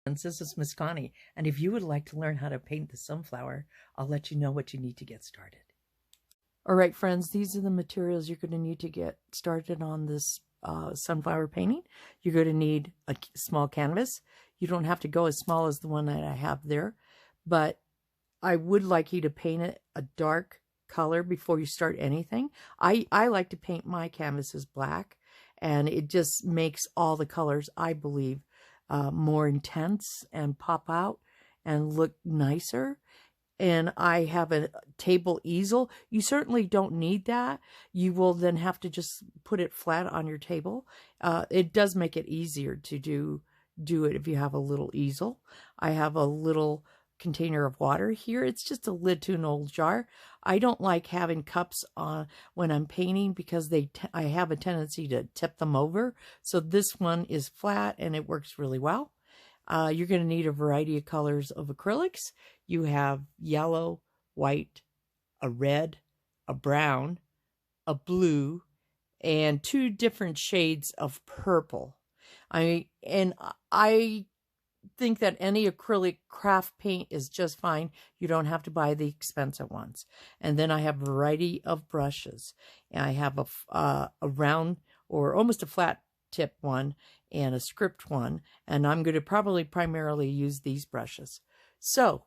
This is Ms Connie, and if you would like to learn how to paint the sunflower, I'll let you know what you need to get started. All right, friends, these are the materials you're going to need to get started on this sunflower painting. You're going to need a small canvas. You don't have to go as small as the one that I have there, but I would like you to paint it a dark color before you start anything. I like to paint my canvases black, and it just makes all the colors, I believe, more intense and pop out and look nicer. And I have a table easel. You certainly don't need that. You will then have to just put it flat on your table. It does make it easier to do it if you have a little easel. I have a little container of water here. It's just a lid to an old jar. I don't like having cups on when I'm painting because I have a tendency to tip them over. So this one is flat and it works really well. You're going to need a variety of colors of acrylics. You have yellow, white, a red, a brown, a blue, and 2 different shades of purple. I think that any acrylic craft paint is just fine. You don't have to buy the expensive ones. And then I have a variety of brushes. And I have a round or almost a flat tip one and a script one. And I'm going to probably primarily use these brushes. So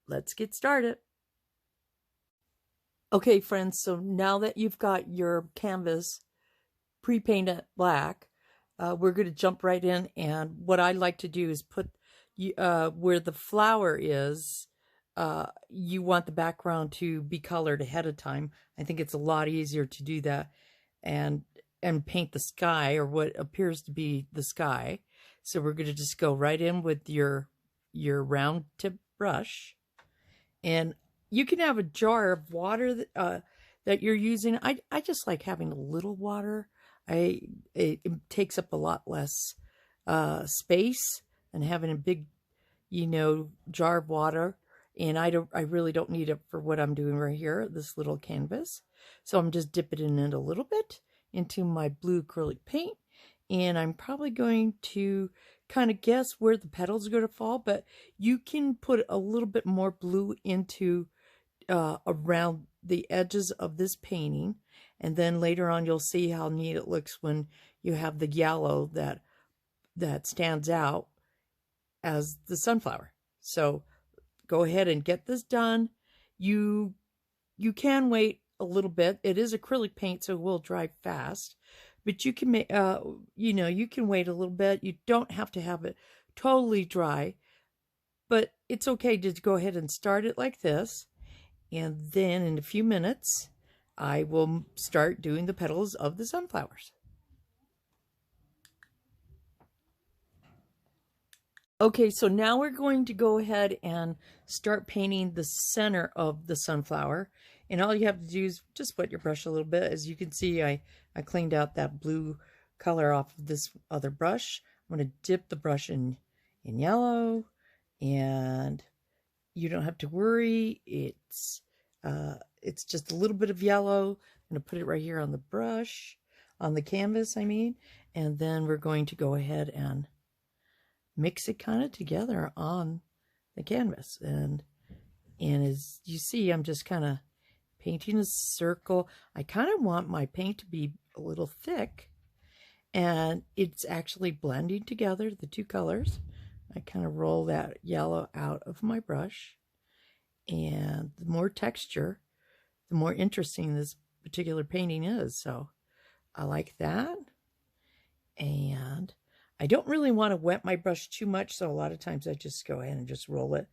let's get started. Okay, friends, so now that you've got your canvas pre-painted black, we're going to jump right in, and what I like to do is put where the flower is, you want the background to be colored ahead of time. I think it's a lot easier to do that and paint the sky, or what appears to be the sky. So we're going to just go right in with your round tip brush, and you can have a jar of water that you're using. I just like having a little water. It takes up a lot less space than having a big, jar of water. And I really don't need it for what I'm doing right here, this little canvas. So I'm just dipping it in a little bit into my blue acrylic paint. And I'm probably going to kind of guess where the petals are going to fall, but you can put a little bit more blue into around the edges of this painting. And then later on, you'll see how neat it looks when you have the yellow that stands out as the sunflower. So go ahead and get this done. You can wait a little bit. It is acrylic paint, so it will dry fast. But you can make, you can wait a little bit. You don't have to have it totally dry, but it's okay to go ahead and start it like this. And then in a few minutes, I will start doing the petals of the sunflowers. Okay, so now we're going to go ahead and start painting the center of the sunflower. And all you have to do is just wet your brush a little bit. As you can see, I cleaned out that blue color off of this other brush. I'm going to dip the brush in yellow, and you don't have to worry. It's just a little bit of yellow. I'm going to put it right here on the brush, on the canvas, I mean. And then we're going to go ahead and mix it kind of together on the canvas. And as you see, I'm just kind of painting a circle. I kind of want my paint to be a little thick, and it's actually blending together the 2 colors. I kind of roll that yellow out of my brush, and the more texture, the more interesting this particular painting is. So I like that. And I don't really want to wet my brush too much, so a lot of times I just go ahead and just roll it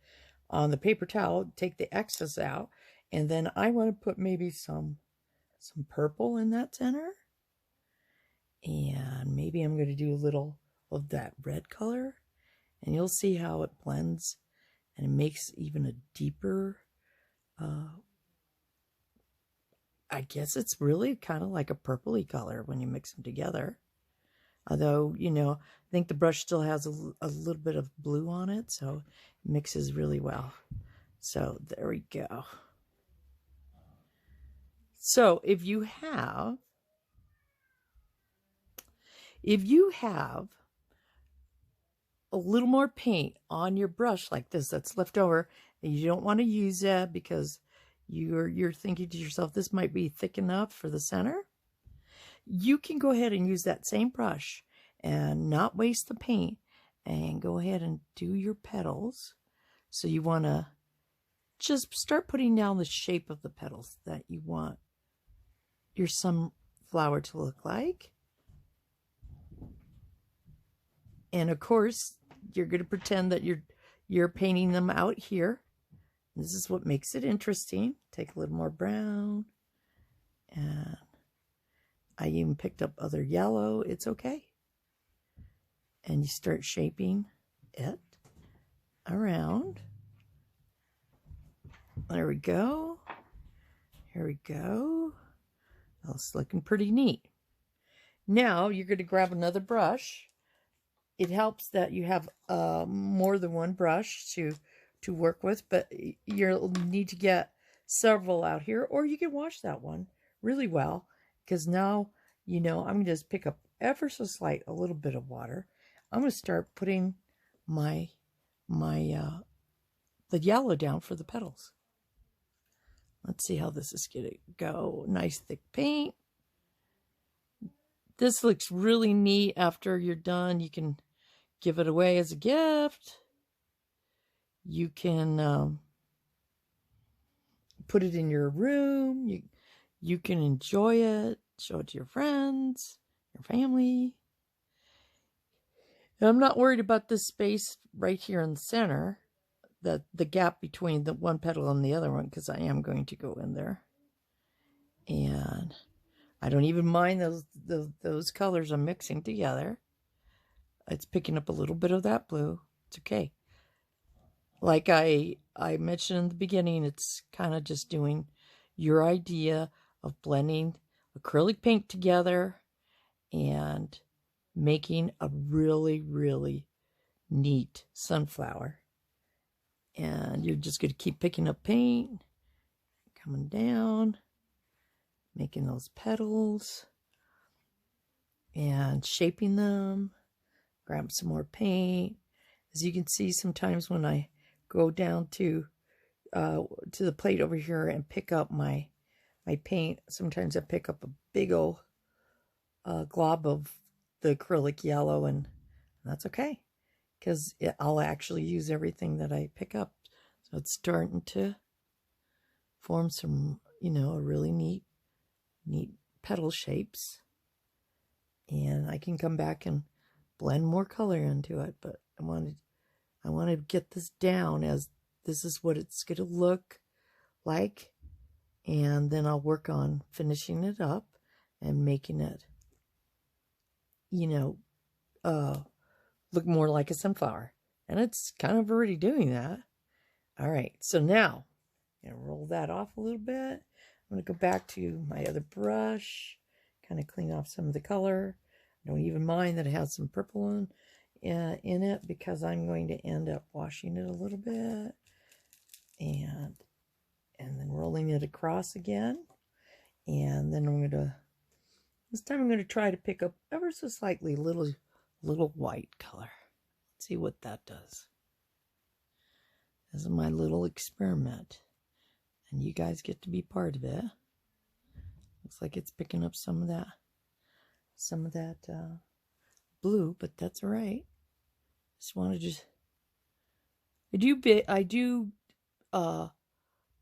on the paper towel, take the excess out, and then I want to put maybe some purple in that center. And maybe I'm going to do a little of that red color, and you'll see how it blends and it makes even a deeper, I guess it's really kind of like a purpley color when you mix them together. Although, I think the brush still has a little bit of blue on it, so it mixes really well. So there we go. So if you have a little more paint on your brush like this that's left over, and you don't want to use that because you're thinking to yourself, this might be thick enough for the center, you can go ahead and use that same brush and not waste the paint and go ahead and do your petals. So you want to just start putting down the shape of the petals that you want your sunflower to look like. And of course, you're going to pretend that you're painting them out here. This is what makes it interesting. Take a little more brown. And I even picked up other yellow. It's okay. And you start shaping it around. There we go. Here we go. That's looking pretty neat. Now you're going to grab another brush. It helps that you have more than one brush to work with, but you'll need to get several out here, or you can wash that one really well, because now, you know, I'm going to just pick up ever so slight a little bit of water. I'm going to start putting the yellow down for the petals. Let's see how this is going to go. Nice thick paint. This looks really neat. After you're done, you can give it away as a gift. You can put it in your room. You can enjoy it. Show it to your friends, your family. And I'm not worried about this space right here in the center, the gap between the one petal and the other one, because I am going to go in there. And I don't even mind those colors I'm mixing together. It's picking up a little bit of that blue. It's okay. Like I mentioned in the beginning, it's kind of just doing your idea of blending acrylic paint together and making a really, really neat sunflower. And you're just going to keep picking up paint, coming down, making those petals, and shaping them. Grab some more paint. As you can see, sometimes when I go down to the plate over here and pick up my paint, sometimes I pick up a big old glob of the acrylic yellow, and that's okay, because I'll actually use everything that I pick up. So it's starting to form some, you know, a really neat petal shapes. And I can come back and blend more color into it, but I want to get this down as this is what it's going to look like, and then I'll work on finishing it up and making it, you know, look more like a sunflower. And it's kind of already doing that. All right, so now I'm going to roll that off a little bit. I'm going to go back to my other brush, kind of clean off some of the color. I don't even mind that it has some purple in it, because I'm going to end up washing it a little bit and then rolling it across again. And then this time I'm going to try to pick up ever so slightly little white color. Let's see what that does. This is my little experiment, and you guys get to be part of it. Looks like it's picking up some of that blue, but that's all right. Just want to I do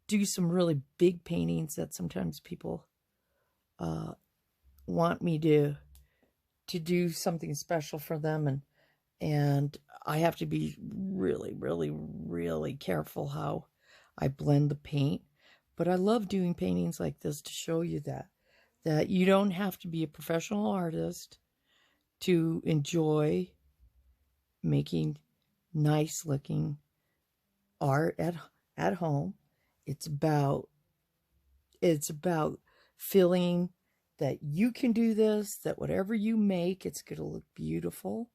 do some really big paintings that sometimes people want me to do something special for them, and I have to be really, really, really careful how I blend the paint. But I love doing paintings like this to show you that you don't have to be a professional artist to enjoy making nice looking art at home. It's about feeling that you can do this, that whatever you make, it's going to look beautiful,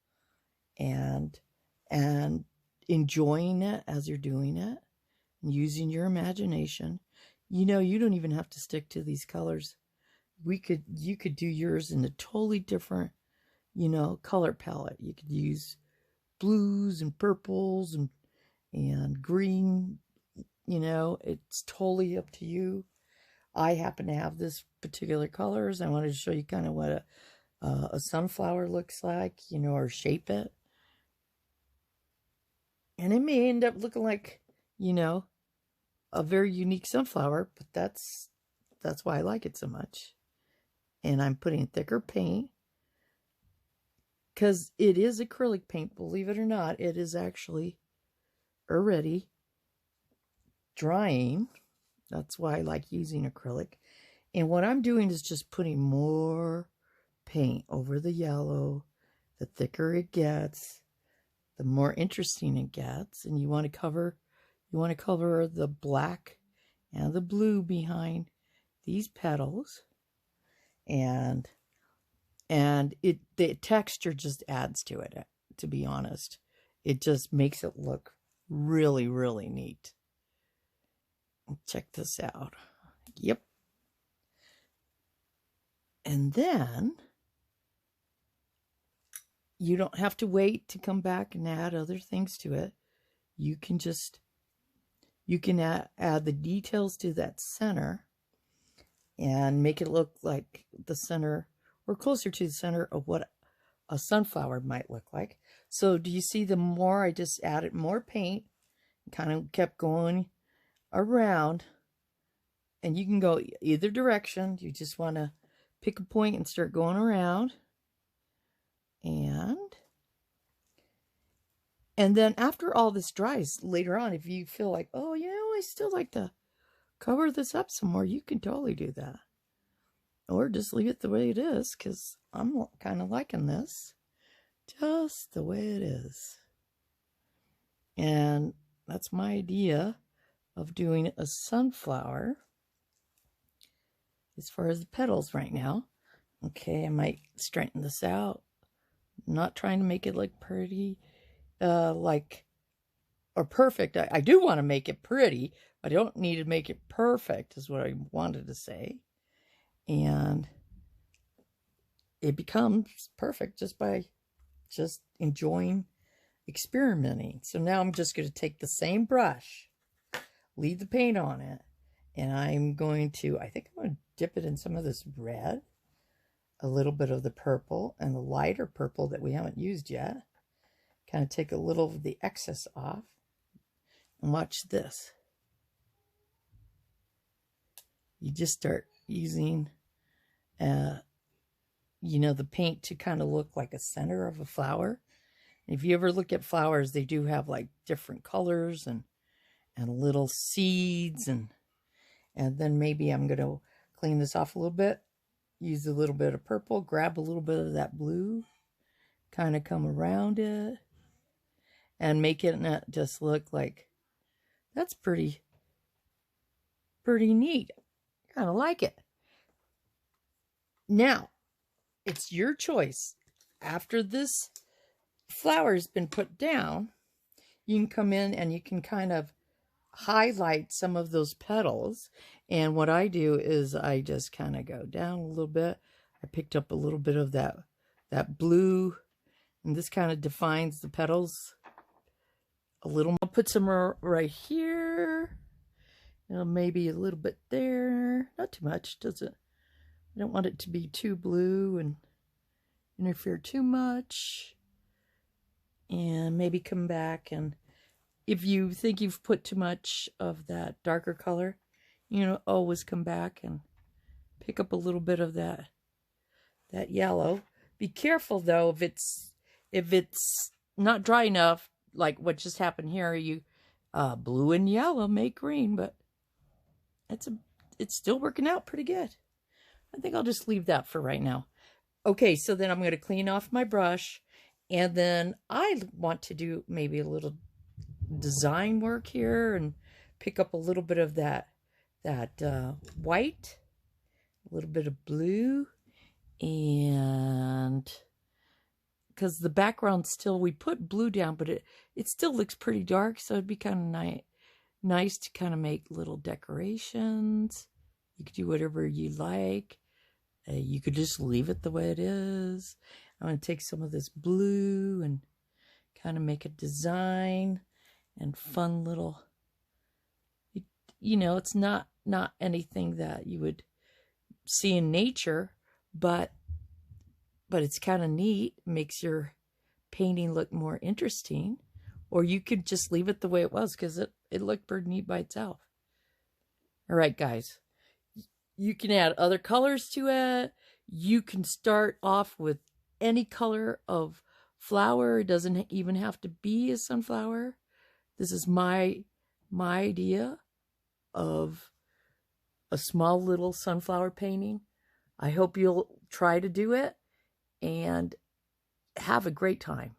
and enjoying it as you're doing it, and using your imagination. You know, you don't even have to stick to these colors. You could do yours in a totally different, you know, color palette. You could use blues and purples and green. You know, it's totally up to you. I happen to have this particular colors. I wanted to show you kind of what a sunflower looks like, you know, or shape it. And it may end up looking like, you know, a very unique sunflower, but that's why I like it so much. And I'm putting thicker paint because it is acrylic paint, believe it or not. It is actually already drying. That's why I like using acrylic. And what I'm doing is just putting more paint over the yellow. The thicker it gets, the more interesting it gets. And you want to cover the black and the blue behind these petals. And the texture just adds to it, to be honest. It just makes it look really, really neat. Check this out. Yep. And then you don't have to wait to come back and add other things to it. You can add the details to that center and make it look like the center or closer to the center of what a sunflower might look like. So do you see, the more I just added more paint, kind of kept going around, and you can go either direction. You just want to pick a point and start going around. And then after all this dries later on, if you feel like, oh, you know, I still like to cover this up some more, you can totally do that. Or just leave it the way it is, because I'm kind of liking this just the way it is. And that's my idea of doing a sunflower as far as the petals right now. Okay, I might straighten this out. I'm not trying to make it look pretty, or perfect. I do want to make it pretty, but I don't need to make it perfect, is what I wanted to say. And it becomes perfect just by enjoying experimenting. So now I'm just going to take the same brush, leave the paint on it, and I'm going to, I think I'm going to dip it in some of this red, a little bit of the purple, and the lighter purple that we haven't used yet. Kind of take a little of the excess off. And watch this. You just start using, you know, the paint to kind of look like a center of a flower. If you ever look at flowers, they do have like different colors and little seeds, and then maybe I'm going to clean this off a little bit, use a little bit of purple, grab a little bit of that blue, kind of come around it, and make it not just look like, that's pretty neat. Kind of like it. Now, it's your choice. After this flower's been put down, you can come in and you can kind of highlight some of those petals. And what I do is I just kind of go down a little bit. I picked up a little bit of that blue, and this kind of defines the petals a little. I'll put some right here, you know, maybe a little bit there, not too much, does it? I don't want it to be too blue and interfere too much. And maybe come back, and if you think you've put too much of that darker color, you know, always come back and pick up a little bit of that yellow. Be careful though, if it's not dry enough, like what just happened here, you blue and yellow make green, but it's still working out pretty good. I think I'll just leave that for right now. Okay, so then I'm going to clean off my brush, and then I want to do maybe a little design work here and pick up a little bit of that white, a little bit of blue, and because the background still, we put blue down, but it still looks pretty dark, so it'd be kind of nice to kind of make little decorations. You could do whatever you like. You could just leave it the way it is. I'm going to take some of this blue and kind of make a design and fun little, you know, it's not anything that you would see in nature, but it's kind of neat. Makes your painting look more interesting. Or you could just leave it the way it was, because it looked pretty neat by itself. All right, guys. You can add other colors to it. You can start off with any color of flower. It doesn't even have to be a sunflower. This is my idea of a small little sunflower painting. I hope you'll try to do it and have a great time.